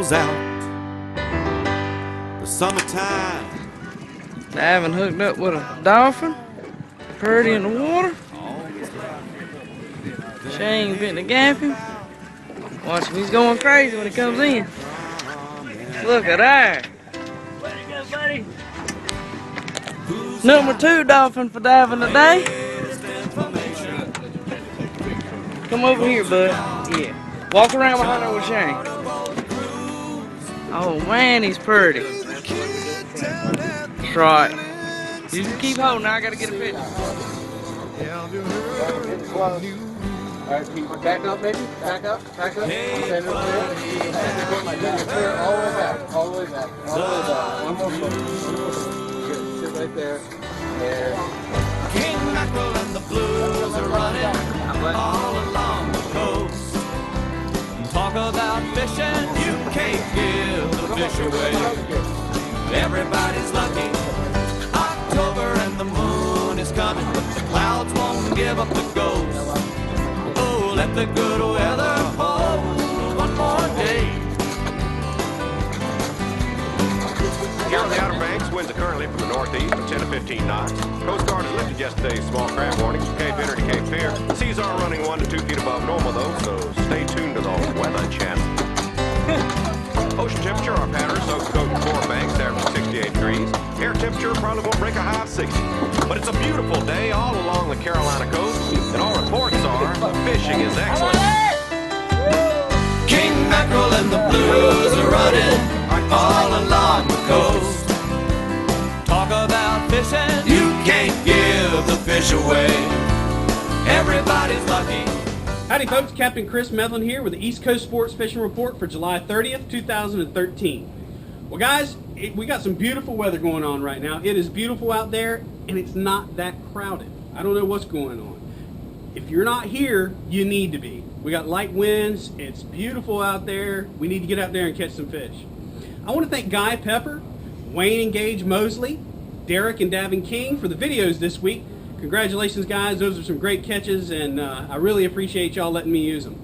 goes out. The summertime. I haven't hooked up with a dolphin. Purdy in the water. Shane bent to gap him. Watch him, he's going crazy when he comes in. Look at that. Way to go, buddy. Number 2 dolphin for diving today. Come over here, bud. Yeah. Walk around behind her with Shane. Oh man, he's pretty. That's right. You just keep holding. Now I gotta get a picture. Alright, can you back up maybe? Back up, back up. Stand up there. Clear all the way back, all the way back, all the way back. One more foot. Good, sit right there. There. King mackerel and the blues are running all along the coast. Talk about fishing, you can't give the fish away. Everybody's lucky. October and the moon is coming, but the clouds won't give up the ghost. Oh, let the good weather hold one more day. Here on the Outer Banks, winds are currently from the northeast at 10 to 15 knots. Coast Guard has lifted yesterday's small crab warnings from Cape Henry to Cape Fear. Seas are running 1 to 2 feet above normal, though, so stay tuned to the Weather Channel. Ocean temperature, our pattern soaks coast and Four Banks, averaging 68 degrees. Air temperature probably won't break a high of 60. But it's a beautiful day all along the Carolina coast, and all reports are the fishing is excellent. King mackerel and the blues are running all along the coast. Talk about fishing, you can't give the fish away. Everybody's lucky. Howdy folks, Captain Chris Medlin here with the East Coast Sports Fishing Report for July 30th, 2013. Well guys, we got some beautiful weather going on right now. It is beautiful out there and it's not that crowded. I don't know what's going on. If you're not here, you need to be. We got light winds, it's beautiful out there. We need to get out there and catch some fish. I want to thank Guy Pepper, Wayne and Gage Mosley, Derek and Davin King for the videos this week. Congratulations guys, those are some great catches and I really appreciate y'all letting me use them.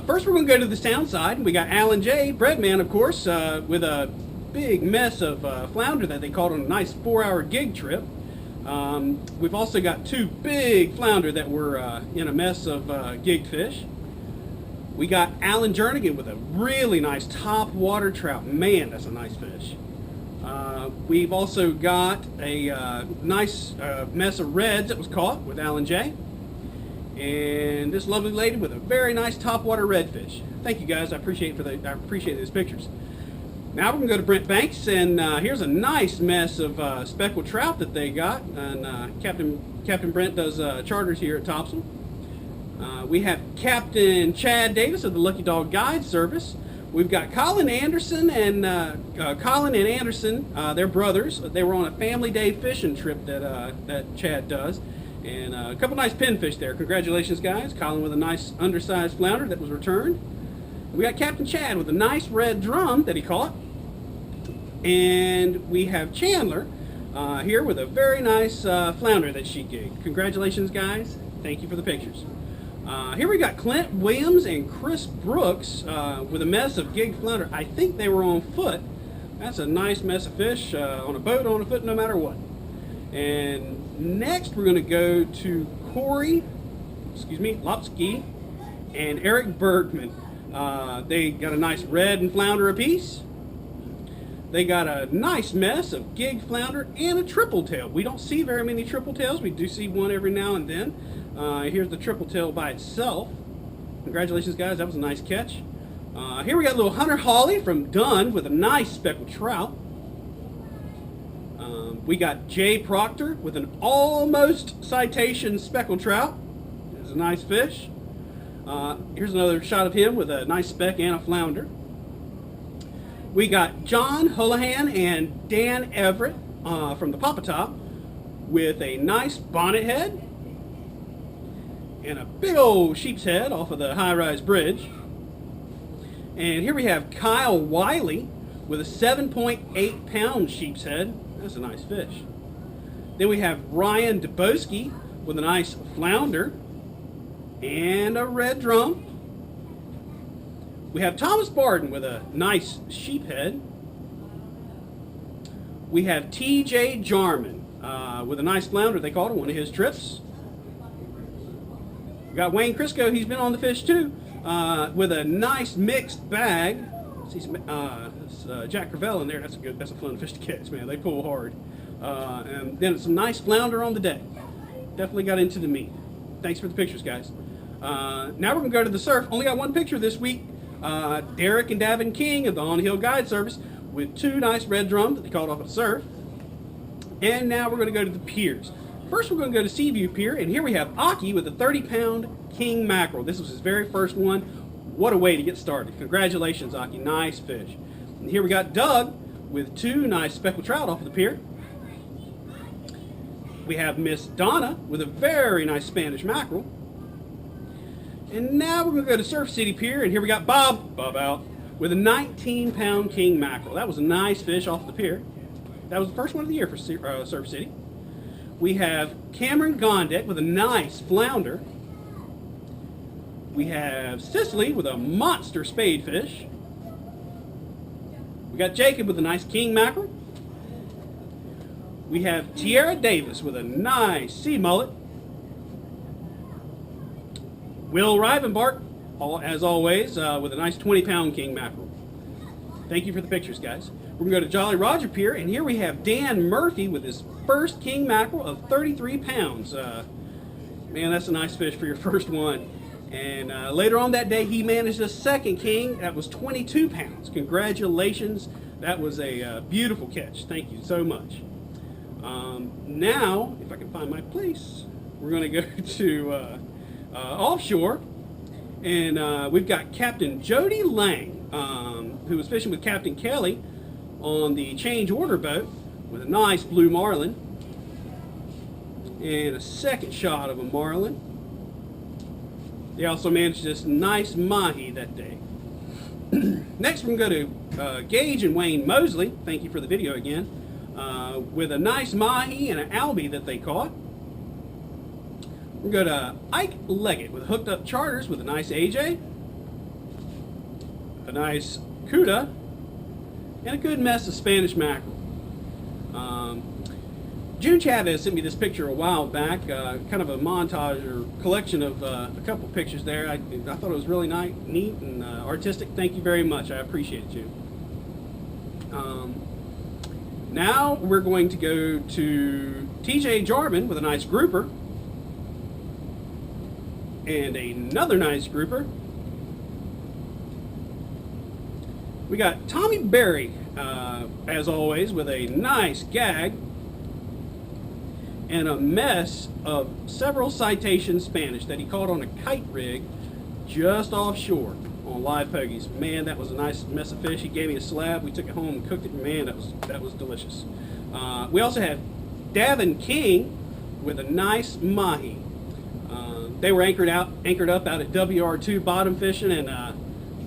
First we're going to go to the sound side. We got Alan J, Breadman of course, with a big mess of flounder that they caught on a nice 4-hour gig trip. We've also got 2 big flounder that were in a mess of gig fish. We got Alan Jernigan with a really nice top water trout. Man, that's a nice fish. We've also got a nice mess of reds that was caught with Alan J. And this lovely lady with a very nice topwater redfish. Thank you guys, I appreciate those pictures. Now we're going to go to Brent Banks, and here's a nice mess of speckled trout that they got. And Captain Brent does charters here at Topsail. We have Captain Chad Davis of the Lucky Dog Guide Service. We've got Colin Anderson and Anderson, they're brothers. They were on a family day fishing trip that Chad does. And a couple nice pinfish there. Congratulations guys. Colin with a nice undersized flounder that was returned. We got Captain Chad with a nice red drum that he caught. And we have Chandler here with a very nice flounder that she gigged. Congratulations guys. Thank you for the pictures. Here we got Clint Williams and Chris Brooks with a mess of gig flounder. I think they were on foot. That's a nice mess of fish on a boat, on a foot, no matter what. And next we're going to go to Corey, Lopsky and Eric Bergman. They got a nice red and flounder apiece. They got a nice mess of gig flounder and a triple tail. We don't see very many triple tails. We do see one every now and then. Here's the triple tail by itself. Congratulations guys, that was a nice catch. Here we got little Hunter Hawley from Dunn with a nice speckled trout. We got Jay Proctor with an almost citation speckled trout. It's a nice fish. Here's another shot of him with a nice speck and a flounder. We got John Houlihan and Dan Everett from the Papa Top with a nice bonnet head and a big old sheep's head off of the high-rise bridge. And here we have Kyle Wiley with a 7.8 pound sheep's head. That's a nice fish. Then we have Ryan Dubowski with a nice flounder and a red drum. We have Thomas Barden with a nice sheephead. We have T.J. Jarman with a nice flounder, they called it, one of his trips. We got Wayne Crisco, he's been on the fish too, with a nice mixed bag. See some Jack Crevel in there. That's a fun fish to catch, man. They pull hard. And then some nice flounder on the day. Definitely got into the meat. Thanks for the pictures, guys. Now we're gonna go to the surf. Only got one picture this week. Derek and Davin King of the On Hill Guide Service with two nice red drums that they called off at surf. And now we're gonna go to the piers. First, we're gonna go to Seaview Pier, and here we have Aki with a 30-pound king mackerel. This was his very first one. What a way to get started. Congratulations, Aki. Nice fish. And here we got Doug with two nice speckled trout off of the pier. We have Miss Donna with a very nice Spanish mackerel. And now we're going to go to Surf City Pier, and here we got Bob out with a 19-pound king mackerel. That was a nice fish off the pier. That was the first one of the year for Surf City. We have Cameron Gondek with a nice flounder. We have Cicely with a monster spadefish. We got Jacob with a nice king mackerel. We have Tierra Davis with a nice sea mullet. Will Rivenbark, as always, with a nice 20-pound king mackerel. Thank you for the pictures, guys. We're going to go to Jolly Roger Pier, and here we have Dan Murphy with his first king mackerel of 33 pounds. Man, that's a nice fish for your first one. And later on that day, he managed a second king that was 22 pounds. Congratulations. That was a beautiful catch. Thank you so much. Now, if I can find my place, we're going to go to offshore. And we've got Captain Jody Lang, who was fishing with Captain Kelly on the change order boat with a nice blue marlin. And a second shot of a marlin. They also managed this nice mahi that day. Next, we're going to go to Gage and Wayne Mosley. Thank you for the video again. With a nice mahi and an albie that they caught. We're going to go to Ike Leggett with hooked up charters with a nice AJ, a nice Cuda, and a good mess of Spanish mackerel. June Chavez sent me this picture a while back, kind of a montage or collection of a couple pictures there. I thought it was really neat and artistic. Thank you very much. I appreciate it, June. Now we're going to go to TJ Jarman with a nice grouper and another nice grouper. We got Tommy Berry, as always, with a nice gag and a mess of several citation Spanish that he caught on a kite rig just offshore on live pogies. Man, that was a nice mess of fish. He gave me a slab. We took it home and cooked it. Man, that was delicious. We also had Davin King with a nice mahi. They were anchored up out at WR2 bottom fishing, and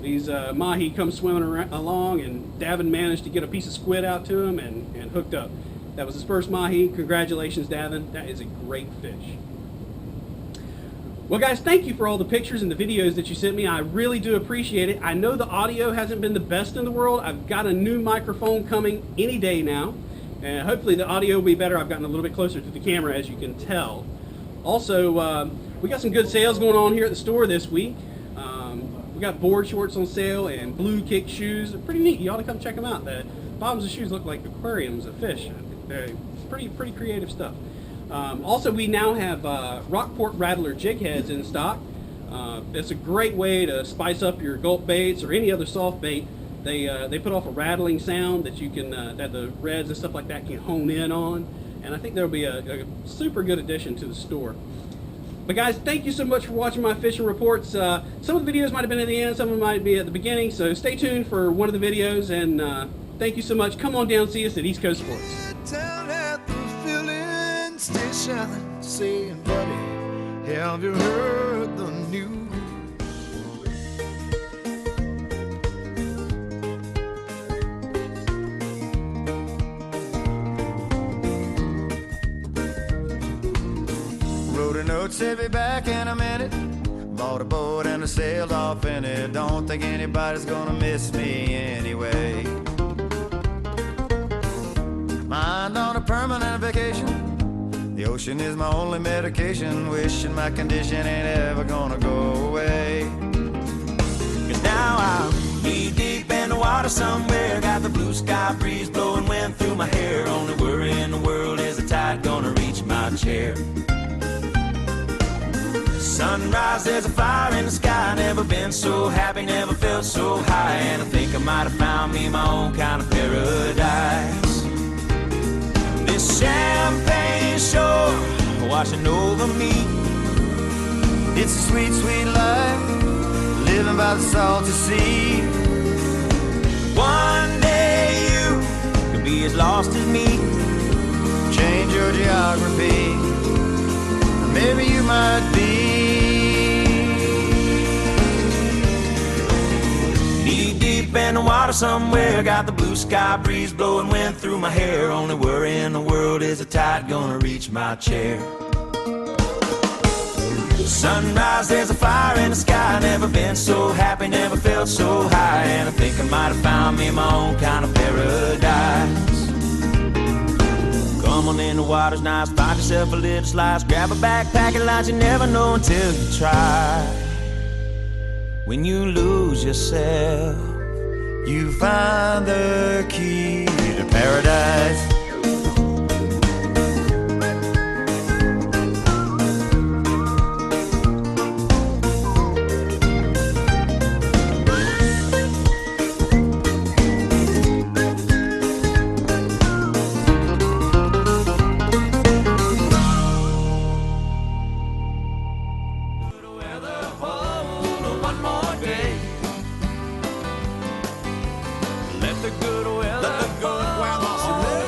these mahi come swimming along, and Davin managed to get a piece of squid out to him and hooked up. That was his first mahi. Congratulations, Davin. That is a great fish. Well, guys, thank you for all the pictures and the videos that you sent me. I really do appreciate it. I know the audio hasn't been the best in the world. I've got a new microphone coming any day now, and hopefully the audio will be better. I've gotten a little bit closer to the camera, as you can tell. Also, we got some good sales going on here at the store this week. We got board shorts on sale and blue kick shoes. They're pretty neat. You ought to come check them out. The bottoms of the shoes look like aquariums of fish. They're pretty creative stuff. Also, we now have Rockport Rattler jig heads in stock. It's a great way to spice up your gulp baits or any other soft bait. They put off a rattling sound that you can that the reds and stuff like that can hone in on, and I think there'll be a super good addition to the store. But guys, thank you so much for watching my fishing reports. Some of the videos might have been at the end, some of them might be at the beginning, so stay tuned for one of the videos, and thank you so much. Come on down and see us at East Coast Sports. Down at the filling station, saying, buddy, have you heard the news? Wrote a note, said be back in a minute. Bought a boat and and I sailed off in it. Don't think anybody's gonna miss me anyway. Mind on a permanent vacation. The ocean is my only medication. Wishing my condition ain't ever gonna go away. 'Cause now I'm knee deep in the water somewhere. Got the blue sky breeze blowing wind through my hair. Only worry in the world is the tide gonna reach my chair. Sunrise, there's a fire in the sky. Never been so happy, never felt so high. And I think I might have found me my own kind of paradise. This champagne shore washing over me. It's a sweet, sweet life, living by the salty sea. One day you could be as lost as me. Change your geography, maybe you might be. Knee deep in the water somewhere. Got the blue sky breeze blowing wind through my hair. Only worry in the world is the tide gonna reach my chair. Sunrise, there's a fire in the sky. Never been so happy, never felt so high. And I think I might have found me my own kind of paradise. Come on in, the water's nice. Find yourself a little slice. Grab a backpack and lunch. You never know until you try. When you lose yourself, You find the key to paradise. Let the good weather, let the good weather hold.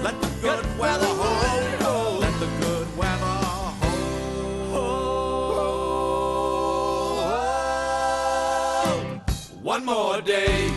Let the good weather hold. Let the good weather hold. One more day.